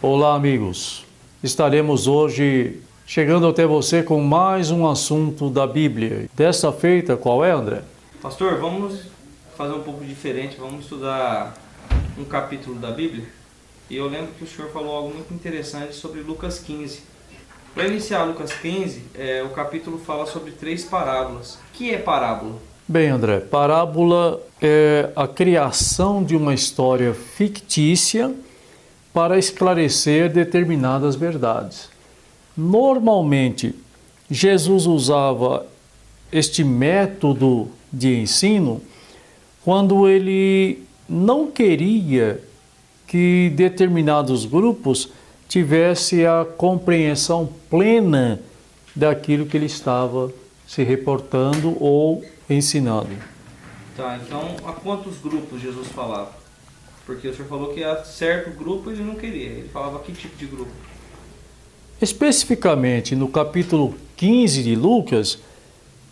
Olá, amigos. Estaremos hoje chegando até você com mais um assunto da Bíblia. Dessa feita, qual é, André? Pastor, vamos fazer um pouco diferente, vamos estudar um capítulo da Bíblia. E eu lembro que o senhor falou algo muito interessante sobre Lucas 15. Para iniciar Lucas 15, o capítulo fala sobre 3 parábolas. O que é parábola? Bem, André, parábola é a criação de uma história fictícia para esclarecer determinadas verdades. Normalmente, Jesus usava este método de ensino quando ele não queria que determinados grupos tivessem a compreensão plena daquilo que ele estava se reportando ou ensinando. Tá, então a quantos grupos Jesus falava? Porque o senhor falou que a certo grupo ele não queria. Ele falava que tipo de grupo? Especificamente no capítulo 15 de Lucas,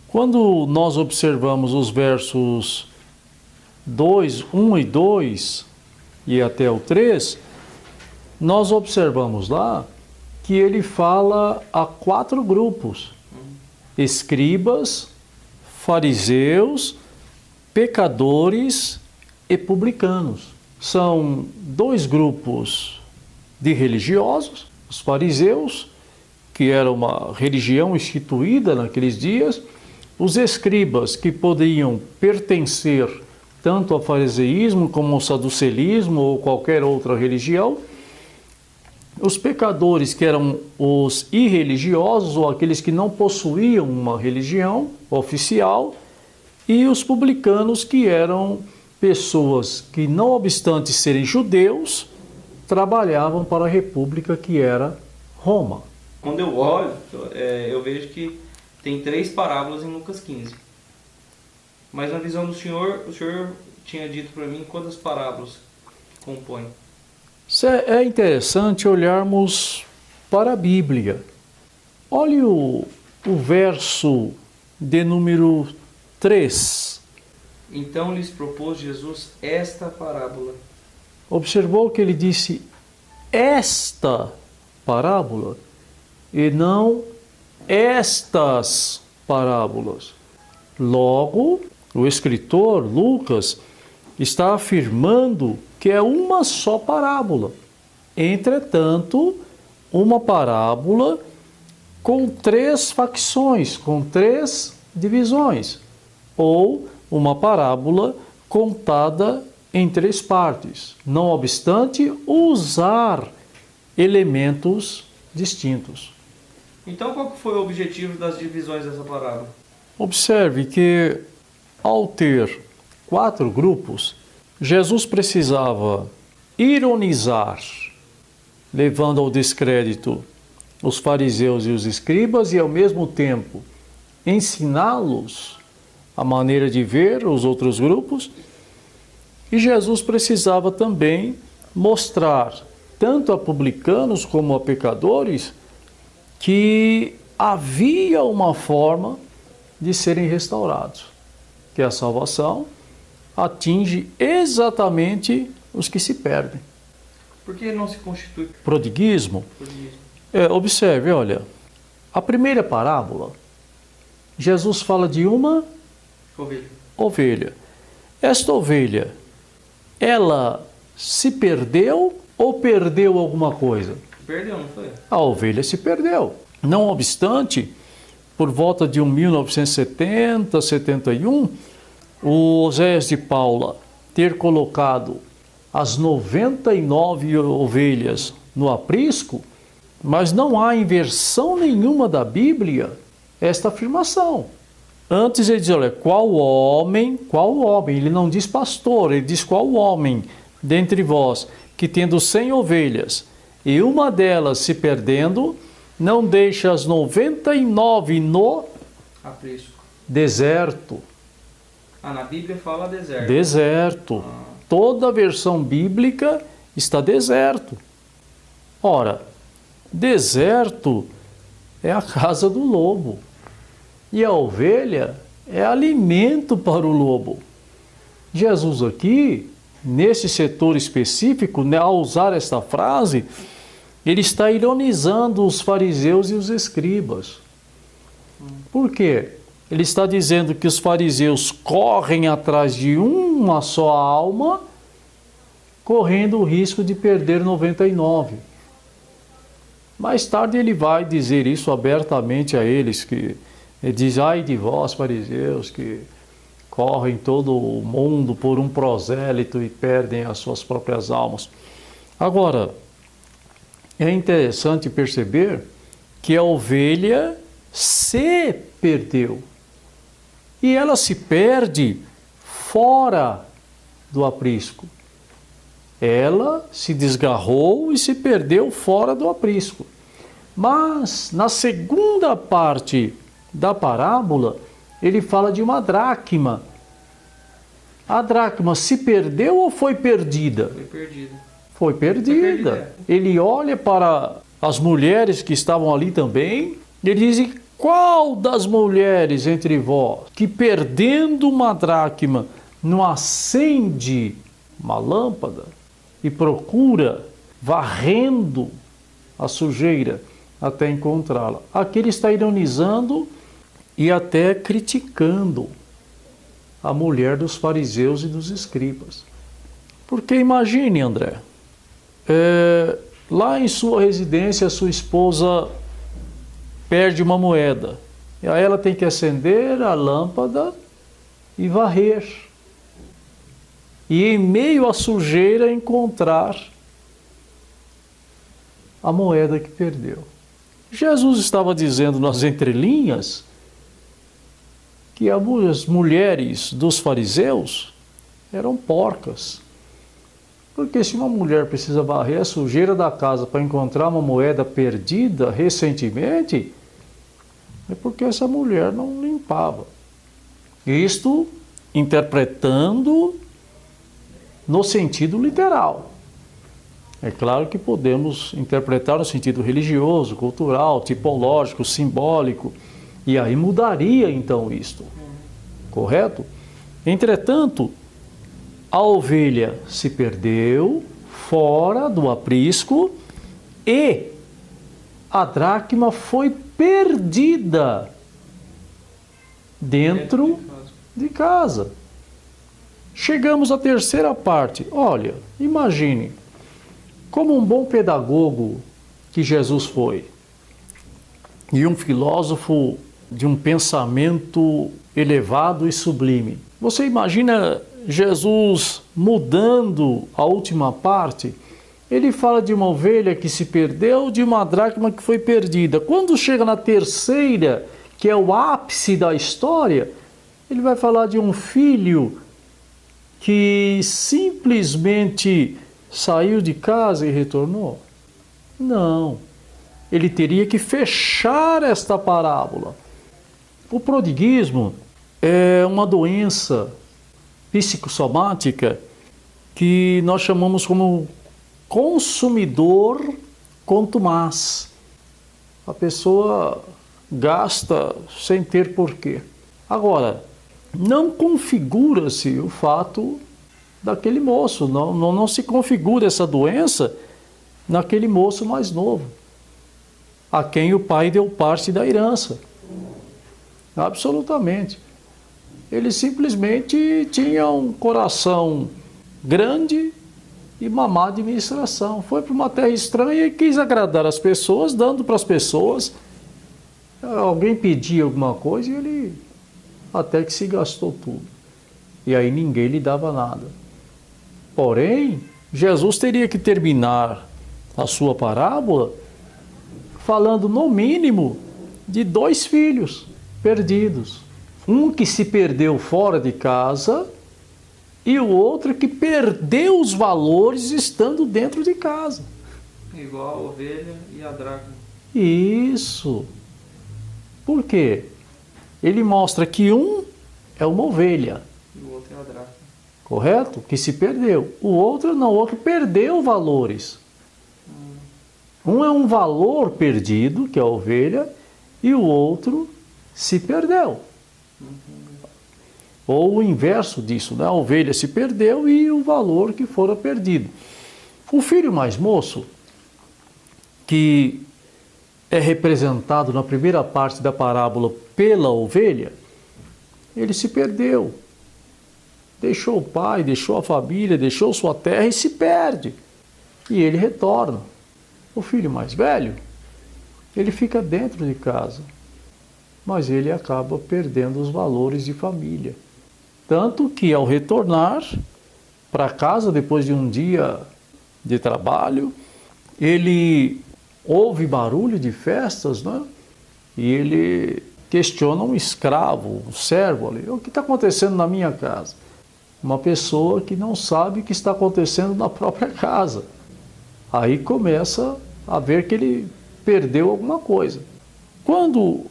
quando nós observamos os versos 1 e 2 e até o 3, nós observamos lá que ele fala a 4 grupos: escribas, fariseus, pecadores e publicanos. São 2 grupos de religiosos, os fariseus, que era uma religião instituída naqueles dias, os escribas, que podiam pertencer tanto ao fariseísmo como ao saduceísmo ou qualquer outra religião, os pecadores, que eram os irreligiosos ou aqueles que não possuíam uma religião oficial, e os publicanos, que eram pessoas que, não obstante serem judeus, trabalhavam para a república que era Roma. Quando eu olho, eu vejo que tem 3 parábolas em Lucas 15. Mas na visão do senhor, o senhor tinha dito para mim quantas parábolas compõem? É interessante olharmos para a Bíblia. Olhe o verso de número 3. Então lhes propôs Jesus esta parábola. Observou que ele disse esta parábola e não estas parábolas. Logo, o escritor Lucas está afirmando que é uma só parábola. Entretanto, uma parábola com 3 facções, com 3 divisões, ou uma parábola contada em 3 partes, não obstante usar elementos distintos. Então, qual foi o objetivo das divisões dessa parábola? Observe que, ao ter 4 grupos, Jesus precisava ironizar, levando ao descrédito os fariseus e os escribas, e ao mesmo tempo ensiná-los a maneira de ver os outros grupos. E Jesus precisava também mostrar, tanto a publicanos como a pecadores, que havia uma forma de serem restaurados, que a salvação atinge exatamente os que se perdem. Por que não se constitui Prodiguismo? Observe, olha, a primeira parábola, Jesus fala de uma ovelha. Esta ovelha, ela se perdeu ou perdeu alguma coisa? Perdeu, não foi? A ovelha se perdeu. Não obstante, por volta de 1970, 71, o Oséias de Paula ter colocado as 99 ovelhas no aprisco, mas não há em versão nenhuma da Bíblia esta afirmação. Antes ele diz, olha, qual homem, ele não diz pastor, ele diz qual homem dentre vós, que tendo 100 ovelhas, e uma delas se perdendo, não deixa as 99 no aprisco. Deserto. Na Bíblia fala deserto. Deserto. Toda a versão bíblica está deserto. Ora, deserto é a casa do lobo. E a ovelha é alimento para o lobo. Jesus aqui, nesse setor específico, ao usar esta frase, ele está ironizando os fariseus e os escribas. Por quê? Ele está dizendo que os fariseus correm atrás de uma só alma, correndo o risco de perder 99. Mais tarde ele vai dizer isso abertamente a eles, que ele diz, ai de vós, fariseus, que correm todo o mundo por um prosélito e perdem as suas próprias almas. Agora, é interessante perceber que a ovelha se perdeu. E ela se perde fora do aprisco. Ela se desgarrou e se perdeu fora do aprisco. Mas, na segunda parte da parábola, ele fala de uma dracma. A dracma se perdeu ou foi perdida? Foi perdida. Foi perdida. Ele olha para as mulheres que estavam ali também, e ele diz, qual das mulheres entre vós que perdendo uma dracma não acende uma lâmpada e procura, varrendo a sujeira até encontrá-la? Aqui ele está ironizando e até criticando a mulher dos fariseus e dos escribas. Porque imagine, André, lá em sua residência, sua esposa perde uma moeda. E aí ela tem que acender a lâmpada e varrer. E em meio à sujeira encontrar a moeda que perdeu. Jesus estava dizendo nas entrelinhas que as mulheres dos fariseus eram porcas. Porque se uma mulher precisa varrer a sujeira da casa para encontrar uma moeda perdida recentemente, é porque essa mulher não limpava. Isto interpretando no sentido literal. É claro que podemos interpretar no sentido religioso, cultural, tipológico, simbólico, e aí mudaria então isto. Correto? Entretanto, a ovelha se perdeu fora do aprisco e a dracma foi perdida dentro de casa. Chegamos à terceira parte. Olha, imagine, como um bom pedagogo que Jesus foi, e um filósofo de um pensamento elevado e sublime. Você imagina Jesus mudando a última parte? Ele fala de uma ovelha que se perdeu, de uma dracma que foi perdida. Quando chega na terceira, que é o ápice da história, ele vai falar de um filho que simplesmente saiu de casa e retornou? Não. Ele teria que fechar esta parábola. O prodiguismo é uma doença psicossomática que nós chamamos como consumidor contumaz. A pessoa gasta sem ter porquê. Agora, não configura-se o fato daquele moço, não se configura essa doença naquele moço mais novo, a quem o pai deu parte da herança. Absolutamente. Ele simplesmente tinha um coração grande e uma má administração. Foi para uma terra estranha e quis agradar as pessoas, dando para as pessoas. Alguém pedia alguma coisa e ele até que se gastou tudo. E aí ninguém lhe dava nada. Porém, Jesus teria que terminar a sua parábola falando no mínimo de 2 filhos perdidos. Um que se perdeu fora de casa e o outro que perdeu os valores estando dentro de casa. Igual a ovelha e a dracma. Isso. Por quê? Ele mostra que um é uma ovelha. E o outro é a dracma. Correto? Que se perdeu. O outro não, o outro perdeu valores. Um é um valor perdido, que é a ovelha, e o outro se perdeu. Ou o inverso disso, né? A ovelha se perdeu e o valor que fora perdido. O filho mais moço, que é representado na primeira parte da parábola pela ovelha, ele se perdeu. Deixou o pai, deixou a família, deixou sua terra e se perde. E ele retorna. O filho mais velho, ele fica dentro de casa, mas ele acaba perdendo os valores de família. Tanto que ao retornar para casa depois de um dia de trabalho, ele ouve barulho de festas, né? E ele questiona um escravo, um servo ali: o que está acontecendo na minha casa? Uma pessoa que não sabe o que está acontecendo na própria casa. Aí começa a ver que ele perdeu alguma coisa. Quando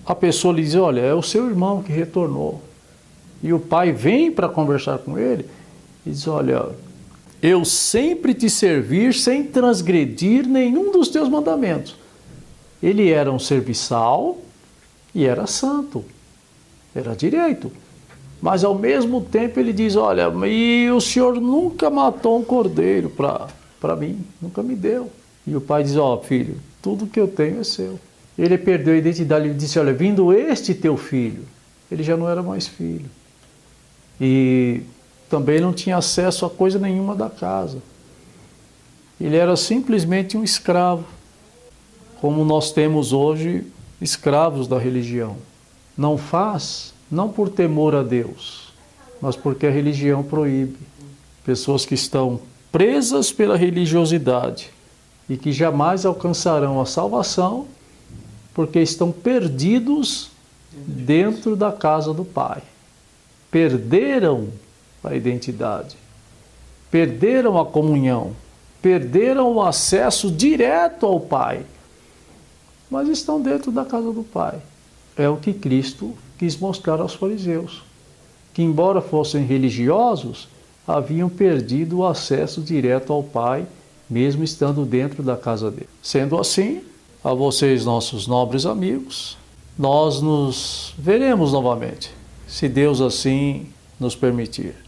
a pessoa lhe diz: olha, é o seu irmão que retornou, e o pai vem para conversar com ele e diz: olha, eu sempre te servir sem transgredir nenhum dos teus mandamentos. Ele era um serviçal e era santo, era direito. Mas ao mesmo tempo ele diz: olha, e o senhor nunca matou um cordeiro para mim, nunca me deu. E o pai diz: ó, filho, tudo que eu tenho é seu. Ele perdeu a identidade, ele disse: olha, vindo este teu filho, ele já não era mais filho. E também não tinha acesso a coisa nenhuma da casa. Ele era simplesmente um escravo, como nós temos hoje escravos da religião. Não faz, não por temor a Deus, mas porque a religião proíbe. Pessoas que estão presas pela religiosidade e que jamais alcançarão a salvação porque estão perdidos dentro da casa do Pai. Perderam a identidade, perderam a comunhão, perderam o acesso direto ao Pai, mas estão dentro da casa do Pai. É o que Cristo quis mostrar aos fariseus, que embora fossem religiosos, haviam perdido o acesso direto ao Pai, mesmo estando dentro da casa dele. Sendo assim, a vocês, nossos nobres amigos, nós nos veremos novamente, se Deus assim nos permitir.